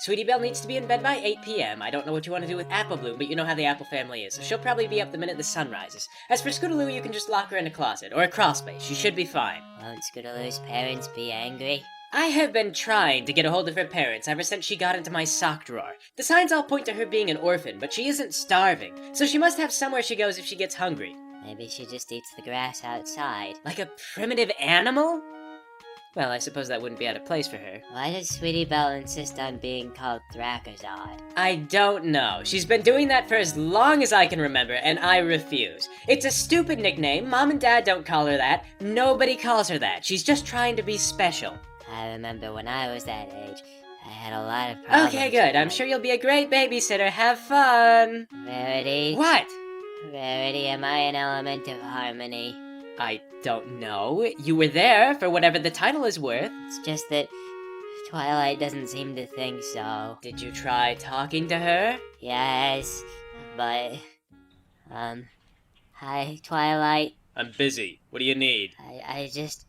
Sweetie Belle needs to be in bed by 8 p.m. I don't know what you want to do with Apple Bloom, but you know how the Apple family is, so she'll probably be up the minute the sun rises. As for Scootaloo, you can just lock her in a closet, or a crawl space. She should be fine. Won't Scootaloo's parents be angry? I have been trying to get a hold of her parents ever since she got into my sock drawer. The signs all point to her being an orphan, but she isn't starving, so she must have somewhere she goes if she gets hungry. Maybe she just eats the grass outside. Like a primitive animal? Well, I suppose that wouldn't be out of place for her. Why does Sweetie Belle insist on being called Thrakazod? I don't know. She's been doing that for as long as I can remember, and I refuse. It's a stupid nickname. Mom and Dad don't call her that. Nobody calls her that. She's just trying to be special. I remember when I was that age, I had a lot of problems. Okay, good. I'm sure you'll be a great babysitter. Have fun. Rarity. What? Rarity, am I an element of harmony? I don't know. You were there for whatever the title is worth. It's just that Twilight doesn't seem to think so. Did you try talking to her? Yes, but... Hi, Twilight. I'm busy. What do you need? I just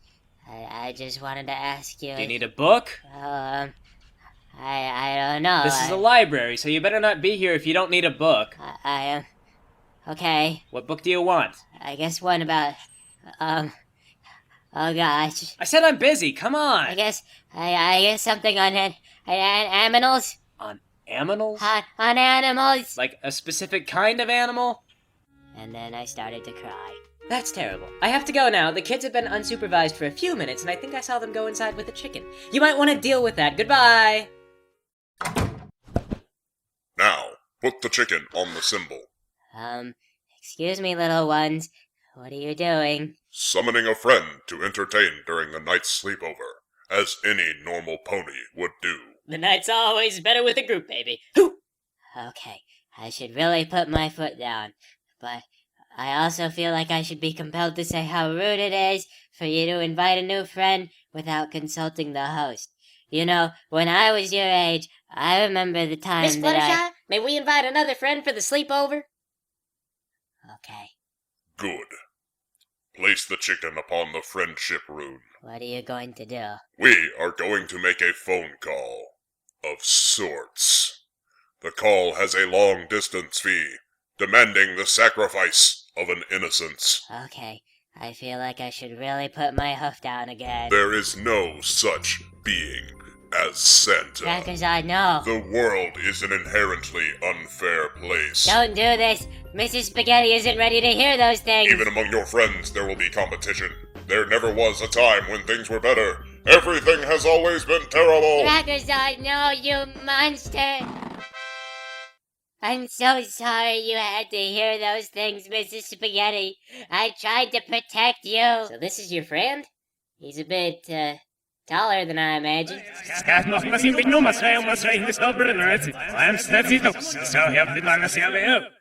wanted to ask you... Do you need a book? I don't know. This is a library, so you better not be here if you don't need a book. Okay. What book do you want? I guess one about, oh gosh. I said I'm busy, come on! I guess something on animals? On animals? On animals! Like a specific kind of animal? And then I started to cry. That's terrible. I have to go now. The kids have been unsupervised for a few minutes, and I think I saw them go inside with a chicken. You might want to deal with that. Goodbye! Now, put the chicken on the symbol. Excuse me, little ones. What are you doing? Summoning a friend to entertain during the night's sleepover, as any normal pony would do. The night's always better with a group, baby. Hoo! Okay, I should really put my foot down, but I also feel like I should be compelled to say how rude it is for you to invite a new friend without consulting the host. You know, when I was your age, I remember the time Miss Fluttershy, may we invite another friend for the sleepover? Okay. Good. Place the chicken upon the friendship rune. What are you going to do? We are going to make a phone call. Of sorts. The call has a long-distance fee, demanding the sacrifice of an innocence. Okay, I feel like I should really put my hoof down again. There is no such being as Santa. Thrakazod, no. The world is an inherently unfair place. Don't do this. Mrs. Spaghetti isn't ready to hear those things. Even among your friends, there will be competition. There never was a time when things were better. Everything has always been terrible. Thrakazod, no, you monster. I'm so sorry you had to hear those things, Mrs. Spaghetti. I tried to protect you. So this is your friend? He's a bit, taller than I imagined.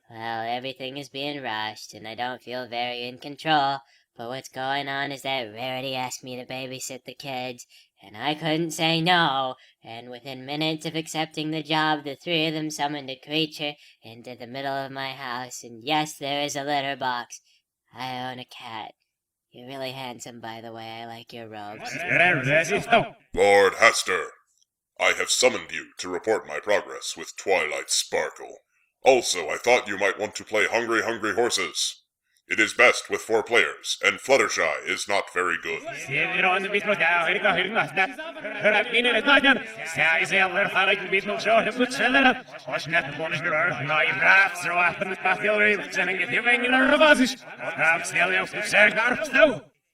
Well, everything is being rushed, and I don't feel very in control. But what's going on is that Rarity asked me to babysit the kids, and I couldn't say no. And within minutes of accepting the job, the three of them summoned a creature into the middle of my house. And yes, there is a litter box. I own a cat. You're really handsome, by the way. I like your robes. Lord Hastur, I have summoned you to report my progress with Twilight Sparkle. Also, I thought you might want to play Hungry Hungry Horses. It is best with 4 players, and Fluttershy is not very good.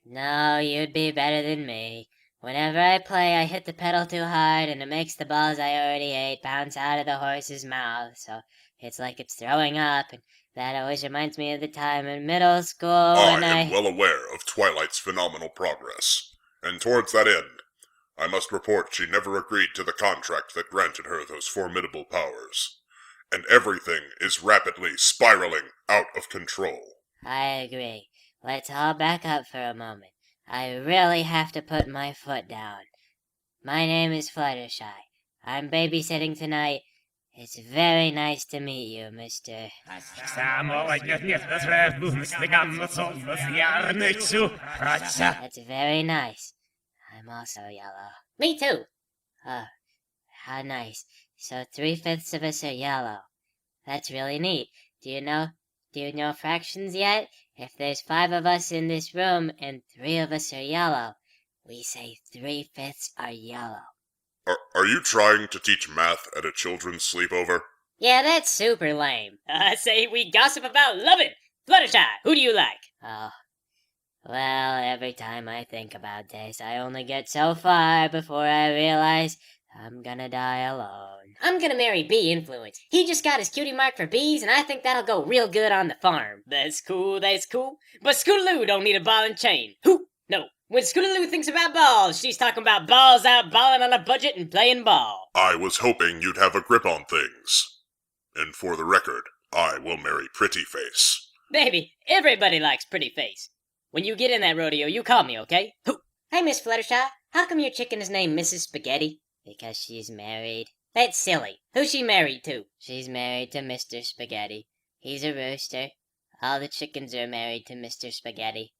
No, you'd be better than me. Whenever I play, I hit the pedal too hard, and it makes the balls I already ate bounce out of the horse's mouth, so it's like it's throwing up, and that always reminds me of the time in middle school when I am well aware of Twilight's phenomenal progress, and towards that end, I must report she never agreed to the contract that granted her those formidable powers, and everything is rapidly spiraling out of control. I agree. Let's all back up for a moment. I really have to put my foot down. My name is Fluttershy. I'm babysitting tonight. It's very nice to meet you, Mr. That's very nice. I'm also yellow. Me too. How nice. So 3/5 of us are yellow. That's really neat. Do you know fractions yet? If there's 5 of us in this room and 3 of us are yellow, we say 3/5 are yellow. Are you trying to teach math at a children's sleepover? Yeah, that's super lame. I say we gossip about loving. Fluttershy, who do you like? Oh. Well, every time I think about this, I only get so far before I realize I'm gonna die alone. I'm gonna marry Bee Influence. He just got his cutie mark for bees, and I think that'll go real good on the farm. That's cool. But Scootaloo don't need a ball and chain. Who? No. When Scootaloo thinks about balls, she's talking about balls out balling on a budget and playing ball. I was hoping you'd have a grip on things. And for the record, I will marry Pretty Face. Baby, everybody likes Pretty Face. When you get in that rodeo, you call me, okay? Who? Hey, Miss Fluttershy, how come your chicken is named Mrs. Spaghetti? Because she's married. That's silly. Who's she married to? She's married to Mr. Spaghetti. He's a rooster. All the chickens are married to Mr. Spaghetti.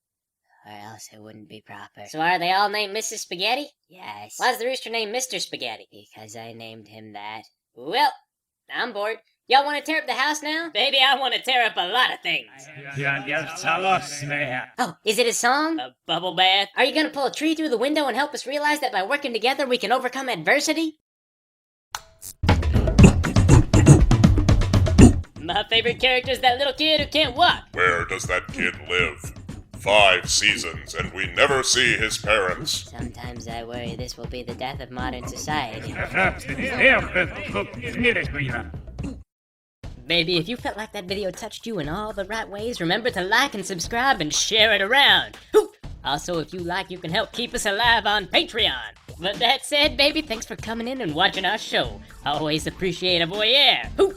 Or else it wouldn't be proper. So are they all named Mrs. Spaghetti? Yes. Why's the rooster named Mr. Spaghetti? Because I named him that. Well, I'm bored. Y'all want to tear up the house now? Baby, I want to tear up a lot of things. Oh, is it a song? A bubble bath? Are you gonna pull a tree through the window and help us realize that by working together we can overcome adversity? My favorite character is that little kid who can't walk. Where does that kid live? 5 seasons, and we never see his parents. Sometimes I worry this will be the death of modern society. Baby, if you felt like that video touched you in all the right ways, remember to like and subscribe and share it around. Woo! Also, if you like, you can help keep us alive on Patreon. But that said, baby, thanks for coming in and watching our show. Always appreciate a voyeur. Woo!